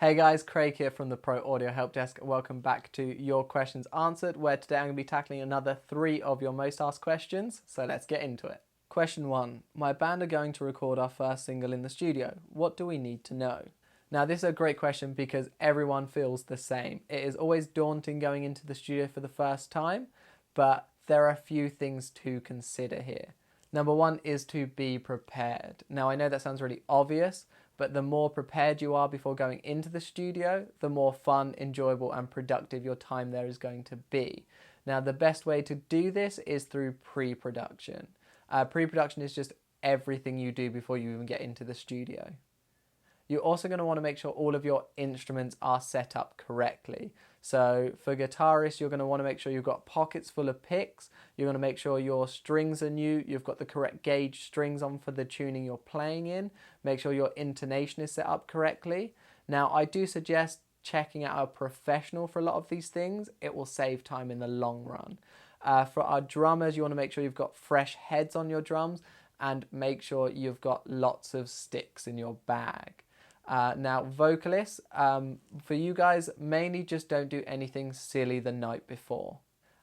Hey guys, Craig here from the Pro Audio Help Desk. Welcome back to Your Questions Answered, where today I'm going to be tackling another 3 of your most asked questions. So let's get into it. Question 1. My band are going to record our first single in the studio. What do we need to know? Now this is a great question because everyone feels the same. It is always daunting going into the studio for the first time, but there are a few things to consider here. Number 1 is to be prepared. Now I know that sounds really obvious, but the more prepared you are before going into the studio, the more fun, enjoyable and productive your time there is going to be. Now the best way to do this is through pre-production. Pre-production is just everything you do before you even get into the studio. You're also going to want to make sure all of your instruments are set up correctly. So for guitarists, you're going to want to make sure you've got pockets full of picks. You're going to make sure your strings are new. You've got the correct gauge strings on for the tuning you're playing in. Make sure your intonation is set up correctly. Now, I do suggest checking out a professional for a lot of these things. It will save time in the long run. For our drummers, you want to make sure you've got fresh heads on your drums and make sure you've got lots of sticks in your bag. Now, vocalists, for you guys, mainly just don't do anything silly the night before.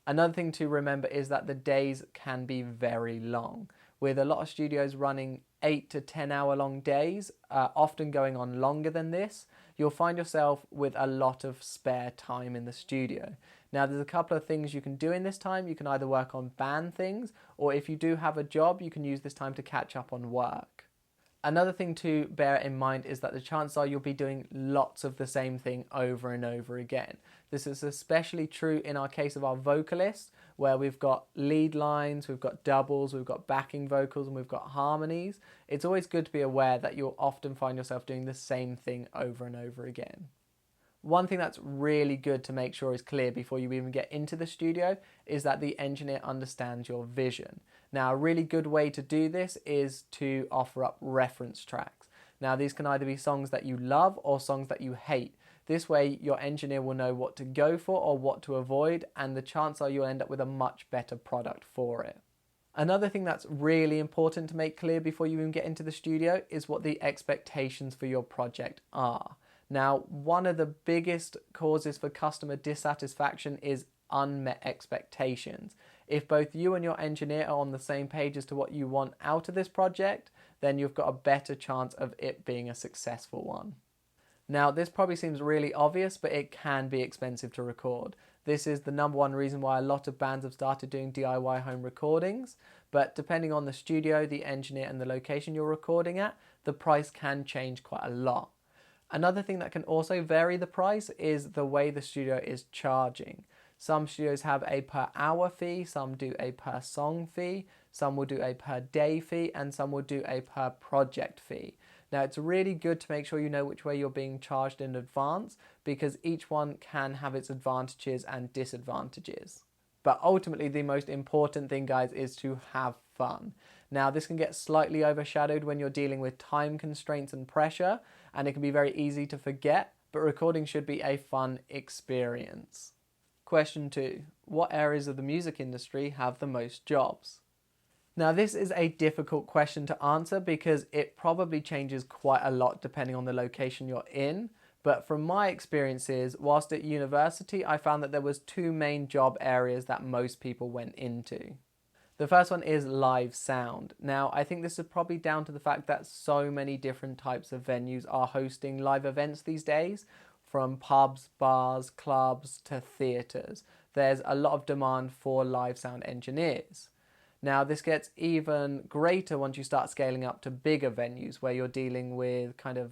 Another thing to remember is that the days can be very long, with a lot of studios running 8 to 10 hour long days, often going on longer than this. You'll find yourself with a lot of spare time in the studio. Now, there's a couple of things you can do in this time. You can either work on band things, or if you do have a job, you can use this time to catch up on work. Another thing to bear in mind is that the chances are you'll be doing lots of the same thing over and over again. This is especially true in our case of our vocalists, where we've got lead lines, we've got doubles, we've got backing vocals, and we've got harmonies. It's always good to be aware that you'll often find yourself doing the same thing over and over again. One thing that's really good to make sure is clear before you even get into the studio is that the engineer understands your vision. Now, a really good way to do this is to offer up reference tracks. Now, these can either be songs that you love or songs that you hate. This way, your engineer will know what to go for or what to avoid, and the chances are you'll end up with a much better product for it. Another thing that's really important to make clear before you even get into the studio is what the expectations for your project are. Now, one of the biggest causes for customer dissatisfaction is unmet expectations. If both you and your engineer are on the same page as to what you want out of this project, then you've got a better chance of it being a successful one. Now, this probably seems really obvious, but it can be expensive to record. This is the number one reason why a lot of bands have started doing DIY home recordings, but depending on the studio, the engineer and the location you're recording at, the price can change quite a lot. Another thing that can also vary the price is the way the studio is charging. Some studios have a per hour fee, some do a per song fee, some will do a per day fee, and some will do a per project fee. Now, it's really good to make sure you know which way you're being charged in advance because each one can have its advantages and disadvantages. But ultimately, the most important thing, guys, is to have fun. Now, this can get slightly overshadowed when you're dealing with time constraints and pressure, and it can be very easy to forget, but recording should be a fun experience. Question 2. What areas of the music industry have the most jobs? Now, this is a difficult question to answer because it probably changes quite a lot depending on the location you're in. But from my experiences, whilst at university, I found that there was 2 main job areas that most people went into. The first one is live sound. Now, I think this is probably down to the fact that so many different types of venues are hosting live events these days, from pubs, bars, clubs to theatres. There's a lot of demand for live sound engineers. Now, this gets even greater once you start scaling up to bigger venues where you're dealing with kind of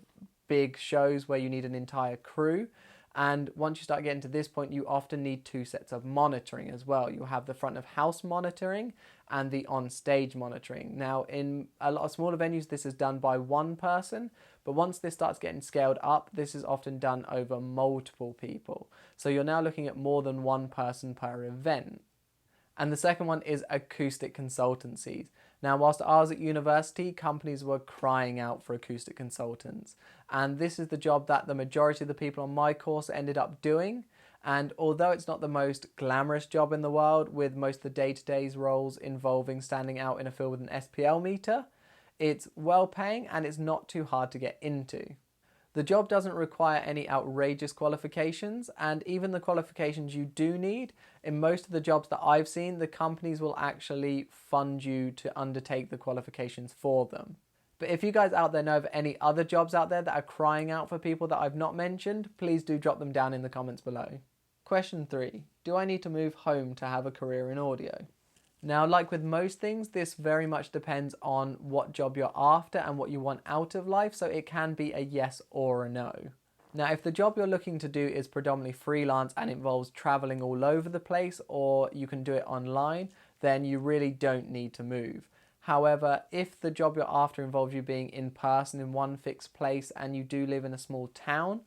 big shows where you need an entire crew. And once you start getting to this point, you often need 2 sets of monitoring as well. You have the front of house monitoring and the on-stage monitoring. Now, in a lot of smaller venues, this is done by one person, but once this starts getting scaled up, this is often done over multiple people. So you're now looking at more than one person per event. And the second one is acoustic consultancies. Now, whilst I was at university, companies were crying out for acoustic consultants. And this is the job that the majority of the people on my course ended up doing. And although it's not the most glamorous job in the world, with most of the day-to-day roles involving standing out in a field with an SPL meter, it's well paying and it's not too hard to get into. The job doesn't require any outrageous qualifications, and even the qualifications you do need, in most of the jobs that I've seen, the companies will actually fund you to undertake the qualifications for them. But if you guys out there know of any other jobs out there that are crying out for people that I've not mentioned, please do drop them down in the comments below. Question 3. Do I need to move home to have a career in audio? Now, like with most things, this very much depends on what job you're after and what you want out of life, so it can be a yes or a no. Now, if the job you're looking to do is predominantly freelance and involves traveling all over the place, or you can do it online, then you really don't need to move. However, if the job you're after involves you being in person in one fixed place and you do live in a small town,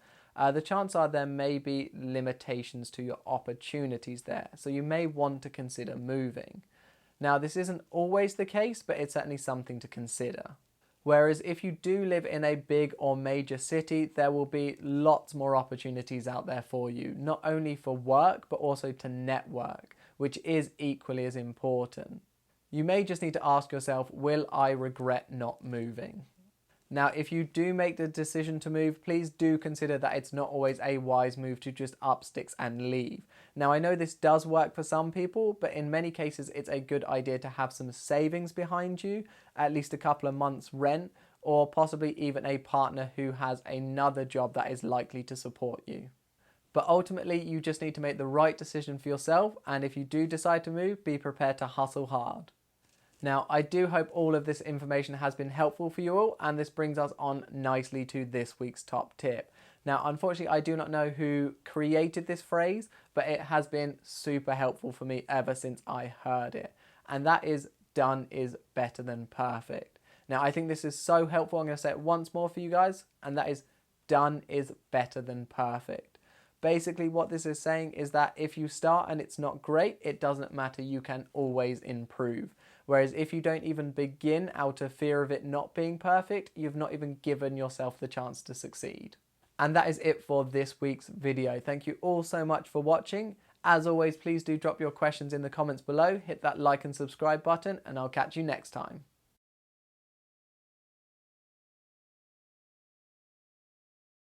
the chances are there may be limitations to your opportunities there, so you may want to consider moving. Now, this isn't always the case, but it's certainly something to consider. Whereas if you do live in a big or major city, there will be lots more opportunities out there for you, not only for work, but also to network, which is equally as important. You may just need to ask yourself, will I regret not moving? Now, if you do make the decision to move, please do consider that it's not always a wise move to just up sticks and leave. Now, I know this does work for some people, but in many cases, it's a good idea to have some savings behind you, at least a couple of months' rent, or possibly even a partner who has another job that is likely to support you. But ultimately, you just need to make the right decision for yourself, and if you do decide to move, be prepared to hustle hard. Now, I do hope all of this information has been helpful for you all, and this brings us on nicely to this week's top tip. Now, unfortunately, I do not know who created this phrase, but it has been super helpful for me ever since I heard it. And that is, done is better than perfect. Now, I think this is so helpful. I'm going to say it once more for you guys, and that is, done is better than perfect. Basically, what this is saying is that if you start and it's not great, it doesn't matter. You can always improve. Whereas if you don't even begin out of fear of it not being perfect, you've not even given yourself the chance to succeed. And that is it for this week's video. Thank you all so much for watching. As always, please do drop your questions in the comments below, hit that like and subscribe button, and I'll catch you next time.